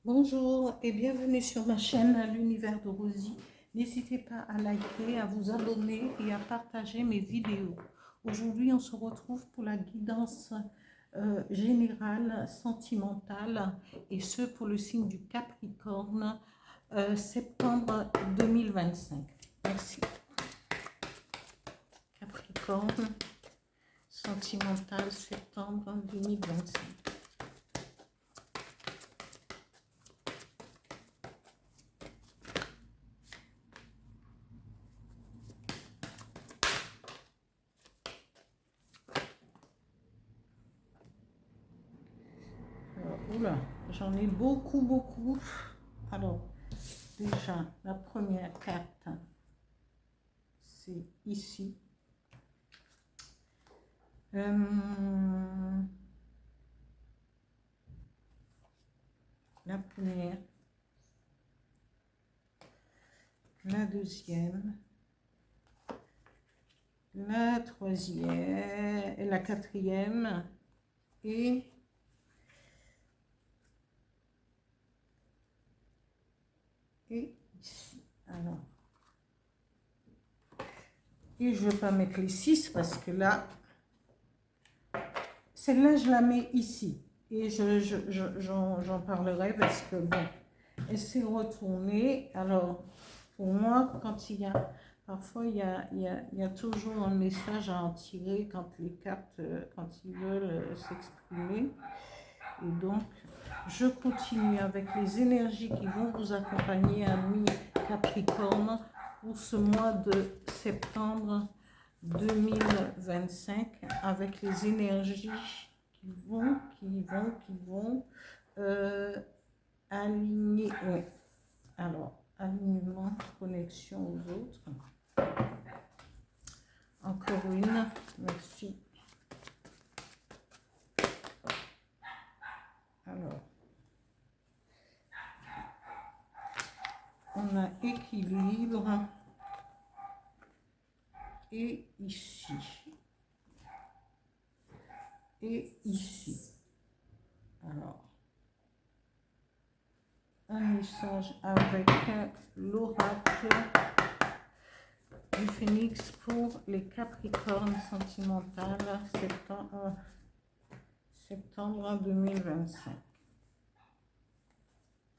Bonjour et bienvenue sur ma chaîne L'Univers de Rosie. N'hésitez pas à liker, à vous abonner et à partager mes vidéos. Aujourd'hui, on se retrouve pour la guidance générale, sentimentale, et ce pour le signe du Capricorne, septembre 2025. Merci. Capricorne, sentimental, septembre 2025. Oula, j'en ai beaucoup. Alors, déjà, la première carte, c'est ici. La première, la deuxième, la troisième, et la quatrième, et ici. Alors, et je ne vais pas mettre les 6 parce que là, celle-là, je la mets ici. Et j'en parlerai parce que, bon, elle s'est retournée. Alors, pour moi, quand il y a... Parfois, il y a toujours un message à en tirer quand les cartes, quand ils veulent s'exprimer. Et donc, je continue avec les énergies qui vont vous accompagner, amis Capricorne, pour ce mois de septembre 2025, avec les énergies qui vont aligner. Oui. Alors, alignement, connexion aux autres. Encore une, merci. Alors, on a équilibre et ici. Et ici. Alors, un message avec l'oracle du Phénix pour les Capricornes sentimentales septembre 2025.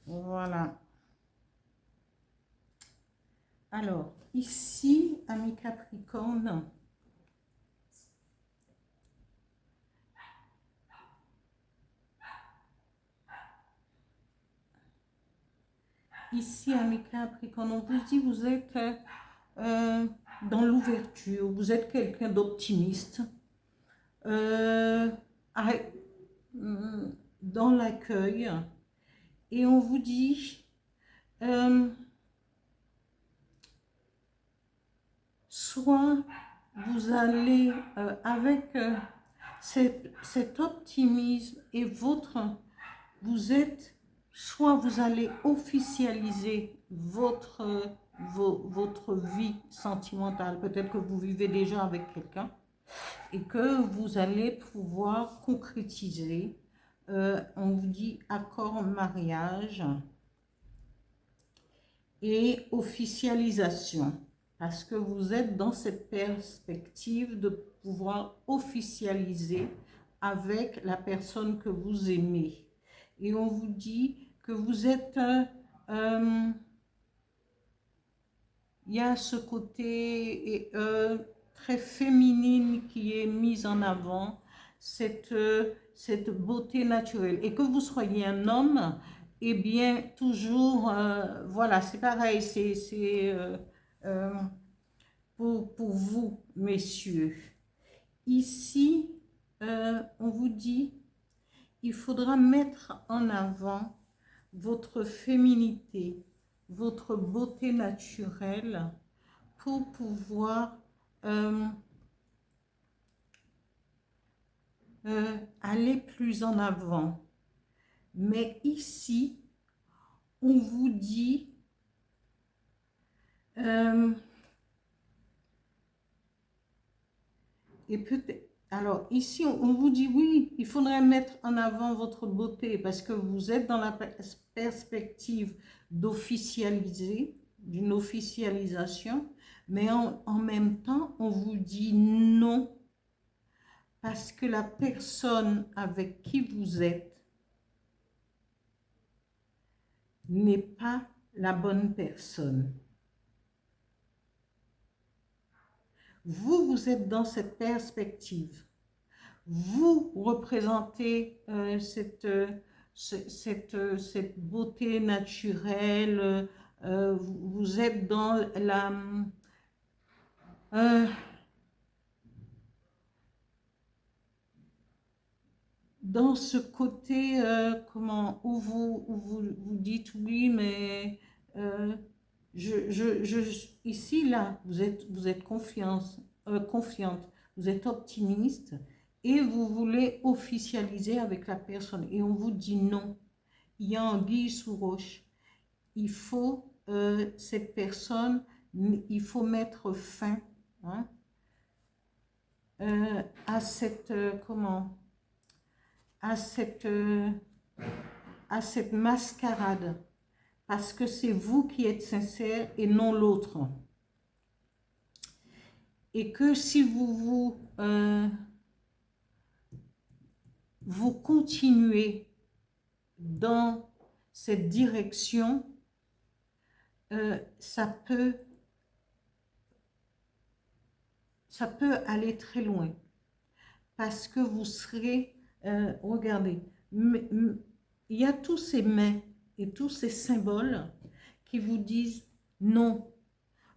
Voilà. Alors, ici, amis Capricorne, ici, amis Capricorne, on vous dit, vous êtes dans l'ouverture, vous êtes quelqu'un d'optimiste, dans l'accueil, et on vous dit, soit vous allez avec cet optimisme et vous êtes, soit vous allez officialiser votre vie sentimentale, peut-être que vous vivez déjà avec quelqu'un, et que vous allez pouvoir concrétiser, on vous dit accord mariage et officialisation, parce que vous êtes dans cette perspective de pouvoir officialiser avec la personne que vous aimez. Et on vous dit que vous êtes... il y a ce côté très féminine qui est mise en avant, cette beauté naturelle. Et que vous soyez un homme, eh bien, toujours, voilà, c'est pareil, c'est pour vous, messieurs. Ici, on vous dit, il faudra mettre en avant votre féminité, votre beauté naturelle pour pouvoir aller plus en avant. Mais ici, on vous dit et peut-être, Alors, ici, on vous dit oui, il faudrait mettre en avant votre beauté parce que vous êtes dans la perspective d'officialiser, d'une officialisation, mais en même temps, on vous dit non parce que la personne avec qui vous êtes n'est pas la bonne personne. Vous, vous êtes dans cette perspective. Vous représentez cette beauté naturelle. Vous êtes dans euh, dans ce côté, comment, où vous dites oui, mais ici, là, vous êtes confiante, vous êtes optimiste et vous voulez officialiser avec la personne et on vous dit non. Il y a anguille sous roche. Il faut, cette personne, il faut mettre fin, hein, à cette, comment, à cette mascarade. Parce que c'est vous qui êtes sincère et non l'autre. Et que si vous continuez dans cette direction, ça peut aller très loin. Parce que vous serez, regardez, il y a tous ces mains et tous ces symboles qui vous disent non.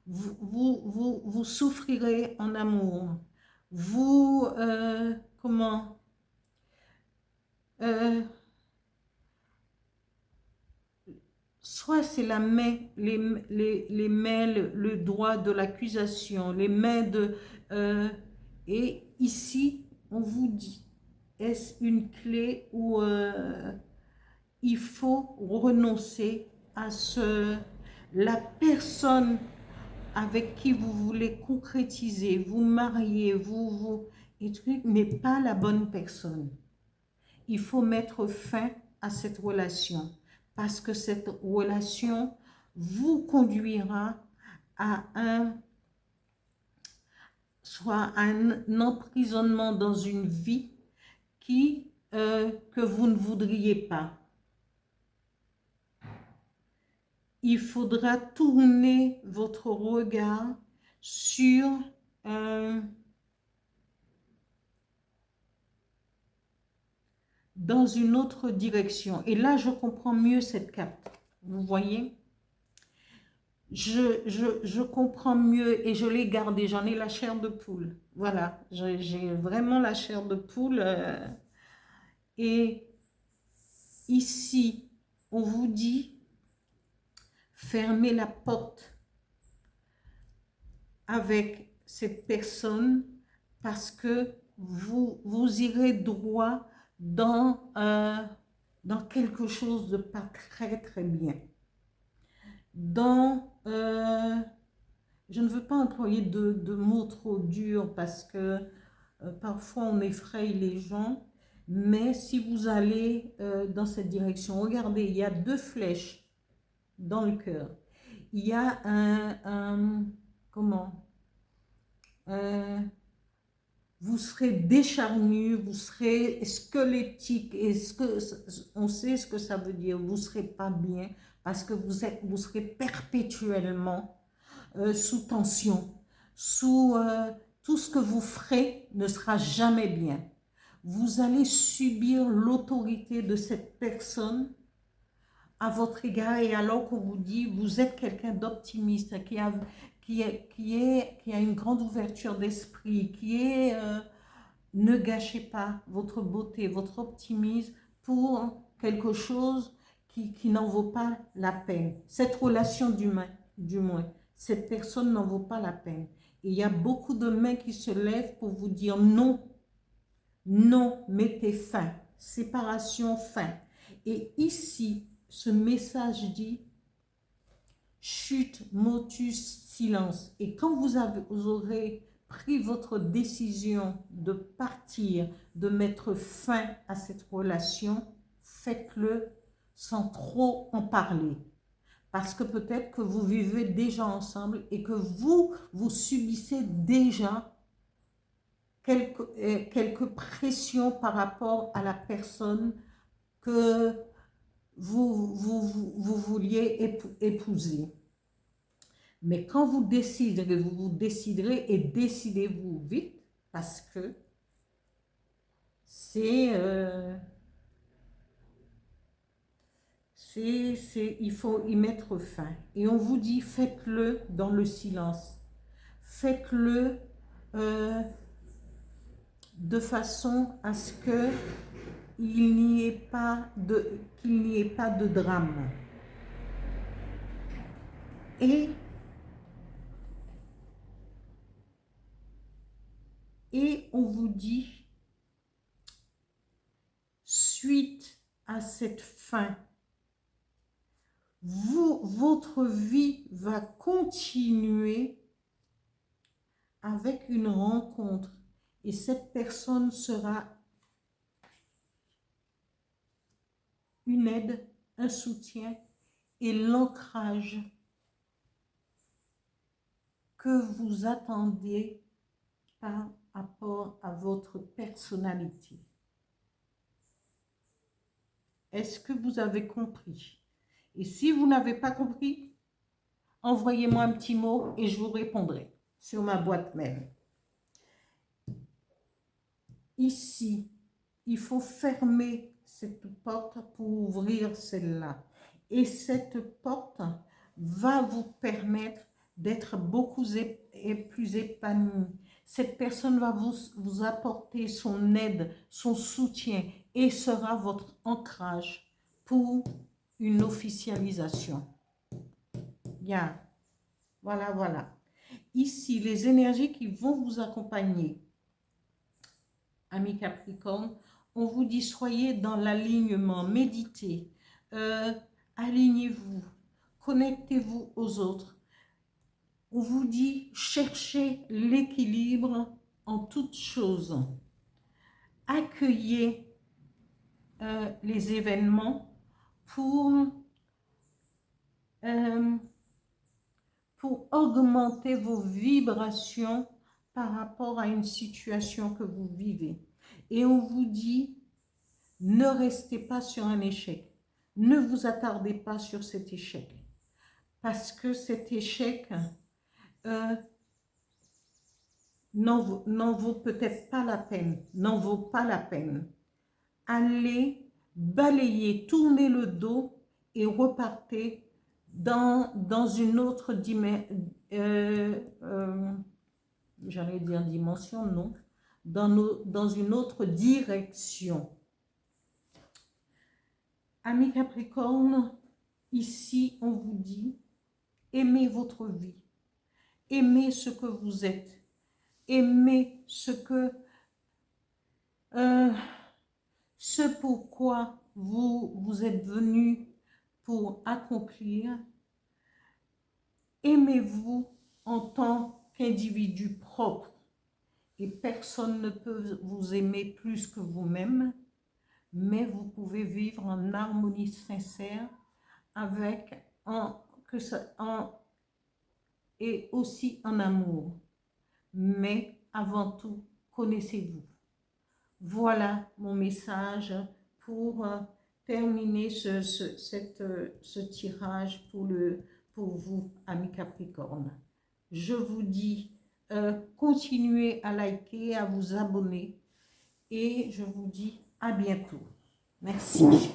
Vous souffrirez en amour. Vous, comment, soit c'est la main, les mains, le doigt de l'accusation, les mains de... et ici, on vous dit, est-ce une clé où il faut renoncer à la personne avec qui vous voulez concrétiser, vous marier, et truc, n'est pas la bonne personne. Il faut mettre fin à cette relation parce que cette relation vous conduira à soit un emprisonnement dans une vie que vous ne voudriez pas. Il faudra tourner votre regard sur dans une autre direction. Et là, je comprends mieux cette carte. Vous voyez? Je comprends mieux et je l'ai gardée. J'en ai la chair de poule. Voilà, j'ai vraiment la chair de poule. Et ici, on vous dit, fermez la porte avec cette personne parce que vous irez droit dans quelque chose de pas très très bien. Je ne veux pas employer de mots trop durs parce que parfois on effraie les gens, mais si vous allez dans cette direction, regardez, il y a 2 flèches dans le cœur. Il y a comment, vous serez décharnu, vous serez squelettique, et on sait ce que ça veut dire, vous ne serez pas bien, parce que vous serez perpétuellement sous tension, tout ce que vous ferez ne sera jamais bien. Vous allez subir l'autorité de cette personne à votre égard, et alors qu'on vous dit, vous êtes quelqu'un d'optimiste, qui a une grande ouverture d'esprit, ne gâchez pas votre beauté, votre optimisme pour quelque chose qui n'en vaut pas la peine. Cette relation du moins, cette personne n'en vaut pas la peine. Et il y a beaucoup de mains qui se lèvent pour vous dire non, non, mettez fin, séparation, fin. Et ici, ce message dit, chute, motus, silence. Et quand vous aurez pris votre décision de partir, de mettre fin à cette relation, faites-le sans trop en parler. Parce que peut-être que vous vivez déjà ensemble et que vous subissez déjà quelques pressions par rapport à la personne que vous vouliez épouser. Mais quand vous déciderez et décidez-vous vite parce que il faut y mettre fin. Et on vous dit, faites-le dans le silence. Faites-le de façon à ce qu'il n'y ait pas de drame. Et on vous dit, suite à cette fin, votre vie va continuer avec une rencontre et cette personne sera une aide, un soutien et l'ancrage que vous attendez par rapport à votre personnalité. Est-ce que vous avez compris? Et si vous n'avez pas compris, envoyez-moi un petit mot et je vous répondrai sur ma boîte mail. Ici, il faut fermer cette porte pour ouvrir celle-là. Et cette porte va vous permettre d'être beaucoup plus épanoui. Cette personne va vous apporter son aide, son soutien et sera votre ancrage pour une officialisation. Bien, voilà. Ici, les énergies qui vont vous accompagner, amis Capricorne, on vous dit soyez dans l'alignement, méditez, alignez-vous, connectez-vous aux autres. On vous dit cherchez l'équilibre en toutes choses. Accueillez les événements pour augmenter vos vibrations par rapport à une situation que vous vivez. Et on vous dit, ne restez pas sur un échec. Ne vous attardez pas sur cet échec. Parce que cet échec n'en vaut peut-être pas la peine. N'en vaut pas la peine. Allez balayer, tournez le dos et repartez dans une autre dimension, j'allais dire dimension, non, dans une autre direction. Amis Capricorne, ici on vous dit, aimez votre vie, aimez ce que vous êtes, aimez ce pourquoi vous êtes venu pour accomplir. Aimez-vous en tant qu'individu propre et personne ne peut vous aimer plus que vous-même, mais vous pouvez vivre en harmonie sincère et aussi en amour. Mais avant tout, connaissez-vous. Voilà mon message pour terminer ce tirage pour vous, amis Capricorne. Je vous dis, continuez à liker, à vous abonner et je vous dis à bientôt. Merci.